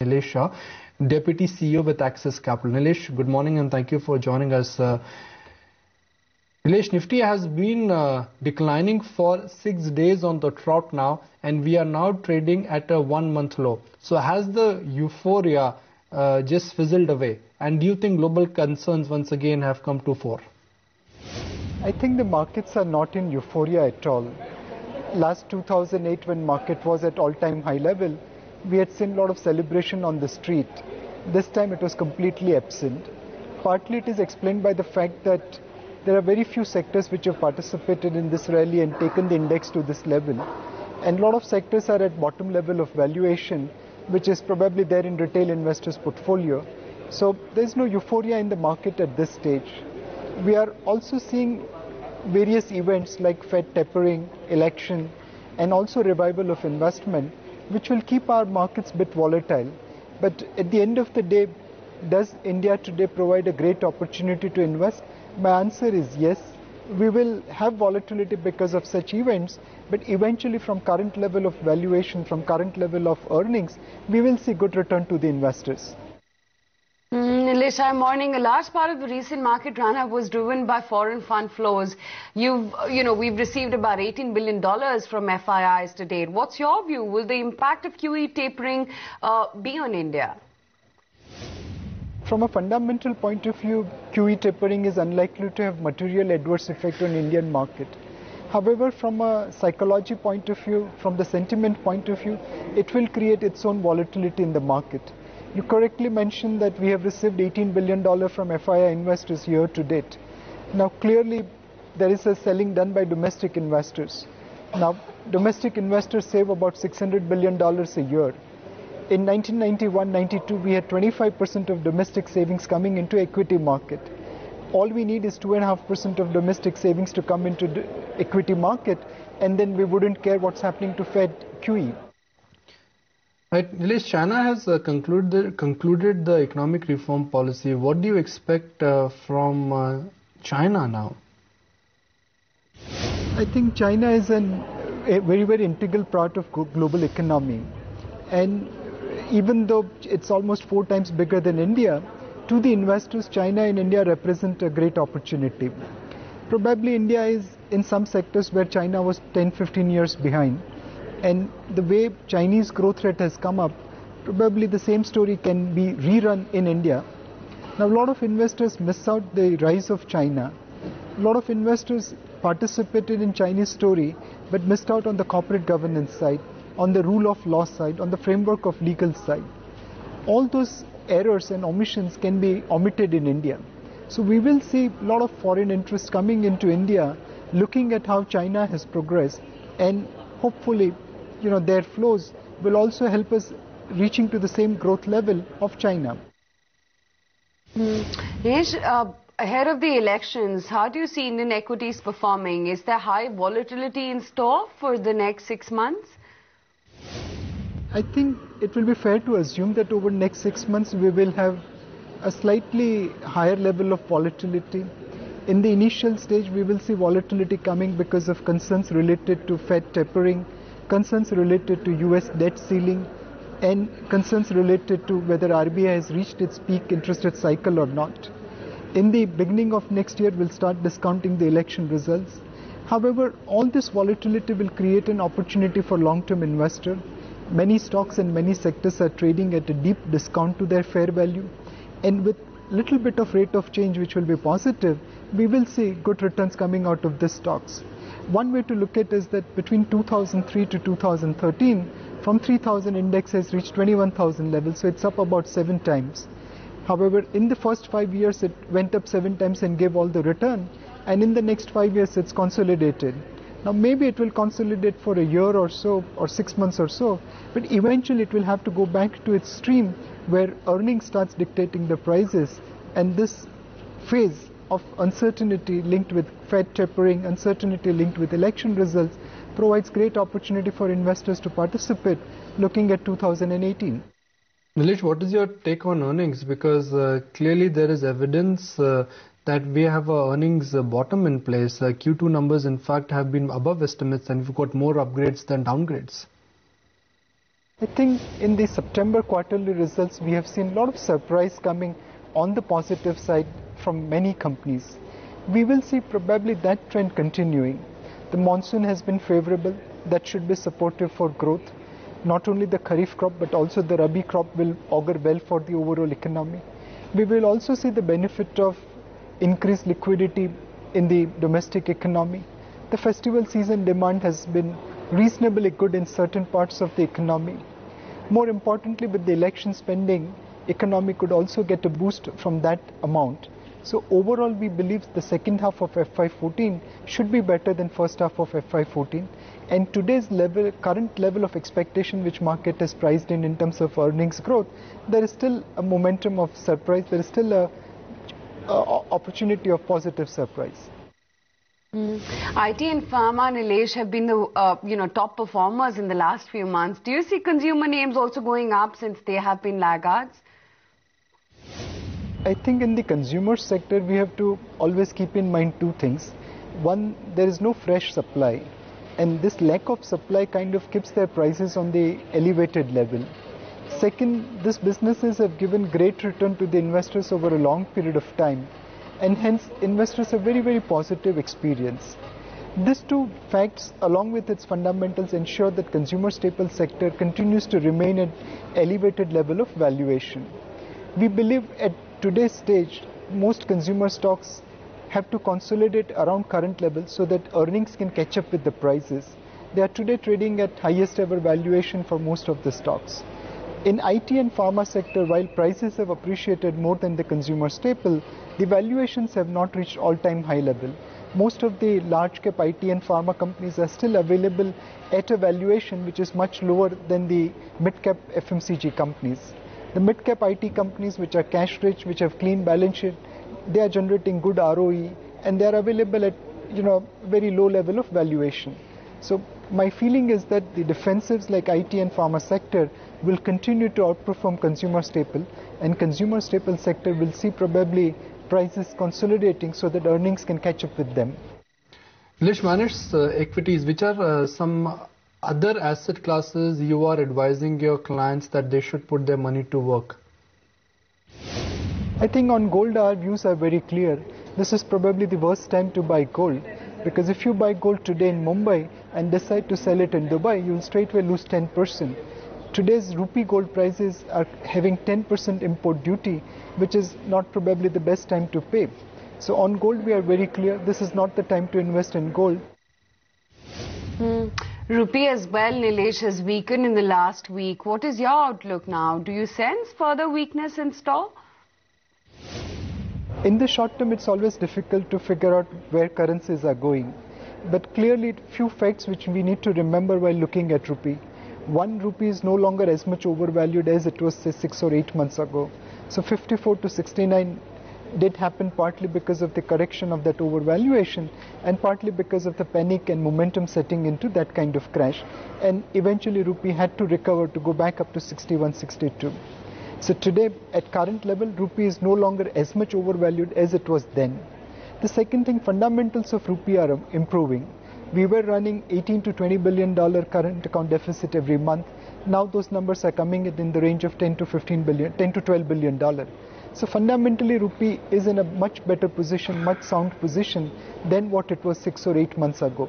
Nilesh Shah, Deputy CEO with Axis Capital. Nilesh, good morning and thank you for joining us. Nilesh, Nifty has been declining for 6 days on the trot now, and we are now trading at a 1-month low. So has the euphoria just fizzled away? And do you think global concerns once again have come to fore? I think the markets are not in euphoria at all. Last 2008, when market was at all-time high level, we had seen a lot of celebration on the street. This time it was completely absent. Partly it is explained by the fact that there are very few sectors which have participated in this rally and taken the index to this level. And a lot of sectors are at bottom level of valuation, which is probably there in retail investors' portfolio. So there's no euphoria in the market at this stage. We are also seeing various events like Fed tapering, election, and also revival of investment, which will keep our markets a bit volatile. But at the end of the day, does India today provide a great opportunity to invest? My answer is yes. We will have volatility because of such events, but eventually from current level of valuation, from current level of earnings, we will see good return to the investors. Nilesh Shah, morning. A large part of the recent market run-up was driven by foreign fund flows. We've received about $18 billion from FIIs to date. What's your view? Will the impact of QE tapering be on India? From a fundamental point of view, QE tapering is unlikely to have material adverse effect on Indian market. However, from a psychology point of view, from the sentiment point of view, it will create its own volatility in the market. You correctly mentioned that we have received $18 billion from FII investors year to date. Now, clearly, there is a selling done by domestic investors. Now, domestic investors save about $600 billion a year. In 1991-92, we had 25% of domestic savings coming into equity market. All we need is 2.5% of domestic savings to come into the equity market, and then we wouldn't care what's happening to Fed QE. Right, Nilesh, China has concluded the economic reform policy. What do you expect from China now? I think China is a very, very integral part of global economy. And even though it's almost 4 times bigger than India, to the investors, China and India represent a great opportunity. Probably India is in some sectors where China was 10-15 years behind. And the way Chinese growth rate has come up, probably the same story can be rerun in India. Now, a lot of investors miss out the rise of China. A lot of investors participated in Chinese story, but missed out on the corporate governance side, on the rule of law side, on the framework of legal side. All those errors and omissions can be omitted in India. So we will see a lot of foreign interest coming into India, looking at how China has progressed, and hopefully, their flows will also help us reaching to the same growth level of China. Nilesh, ahead of the elections, how do you see Indian equities performing? Is there high volatility in store for the next 6 months? I think it will be fair to assume that over the next 6 months we will have a slightly higher level of volatility. In the initial stage, we will see volatility coming because of concerns related to Fed tapering, concerns related to US debt ceiling, and concerns related to whether RBI has reached its peak interest rate cycle or not. In the beginning of next year, we'll start discounting the election results. However, all this volatility will create an opportunity for long-term investor. Many stocks and many sectors are trading at a deep discount to their fair value, and with little bit of rate of change which will be positive, we will see good returns coming out of these stocks. One way to look at it is that between 2003 to 2013, from 3,000 index has reached 21,000 levels, so it's up about 7 times. However, in the first 5 years, it went up 7 times and gave all the return, and in the next 5 years, it's consolidated. Now, maybe it will consolidate for a year or so, or 6 months or so, but eventually it will have to go back to its stream where earnings starts dictating the prices, and this phase of uncertainty linked with Fed tapering, uncertainty linked with election results, provides great opportunity for investors to participate looking at 2018. Nilesh, what is your take on earnings? Because clearly there is evidence that we have a earnings bottom in place. Q2 numbers, in fact, have been above estimates, and we've got more upgrades than downgrades. I think in the September quarterly results, we have seen a lot of surprise coming on the positive side from many companies. We will see probably that trend continuing. The monsoon has been favorable. That should be supportive for growth. Not only the Kharif crop, but also the Rabi crop will augur well for the overall economy. We will also see the benefit of increased liquidity in the domestic economy. The festival season demand has been reasonably good in certain parts of the economy. More importantly, with the election spending, economy could also get a boost from that amount. So overall, we believe the second half of FY14 should be better than first half of FY14. And today's level, current level of expectation which market is priced in terms of earnings growth, there is still a momentum of surprise. There is still a opportunity of positive surprise. IT and pharma, Nilesh, have been the top performers in the last few months. Do you see consumer names also going up since they have been laggards? I think in the consumer sector, we have to always keep in mind two things. One, there is no fresh supply, and this lack of supply kind of keeps their prices on the elevated level. Second, these businesses have given great return to the investors over a long period of time, and hence investors have very, very positive experience. These two facts, along with its fundamentals, ensure that consumer staple sector continues to remain at elevated level of valuation. We believe at today's stage, most consumer stocks have to consolidate around current levels so that earnings can catch up with the prices. They are today trading at highest ever valuation for most of the stocks. In IT and pharma sector, while prices have appreciated more than the consumer staple, the valuations have not reached all-time high level. Most of the large cap IT and pharma companies are still available at a valuation which is much lower than the mid-cap FMCG companies. The mid-cap IT companies which are cash rich, which have clean balance sheet, they are generating good ROE and they are available at very low level of valuation. So my feeling is that the defensives like IT and pharma sector will continue to outperform consumer staple, and consumer staple sector will see probably prices consolidating so that earnings can catch up with them. Nilesh, managed equities, which are some other asset classes you are advising your clients that they should put their money to work? I think on gold our views are very clear. This is probably the worst time to buy gold, because if you buy gold today in Mumbai and decide to sell it in Dubai, you will straightway lose 10%. Today's rupee gold prices are having 10% import duty, which is not probably the best time to pay. So on gold we are very clear, this is not the time to invest in gold. Rupee as well, Nilesh, has weakened in the last week. What is your outlook now? Do you sense further weakness in store? In the short term, it's always difficult to figure out where currencies are going. But clearly, few facts which we need to remember while looking at rupee. One, rupee is no longer as much overvalued as it was, say, 6 or 8 months ago. So 54 to 69 did happen partly because of the correction of that overvaluation and partly because of the panic and momentum setting into that kind of crash. And eventually, rupee had to recover to go back up to 61, 62. So today, at current level, rupee is no longer as much overvalued as it was then. The second thing, fundamentals of rupee are improving. We were running $18 to $20 billion current account deficit every month. Now those numbers are coming in the range of $10 to $12 billion. So fundamentally, rupee is in a much better position, much sound position than what it was 6 or 8 months ago.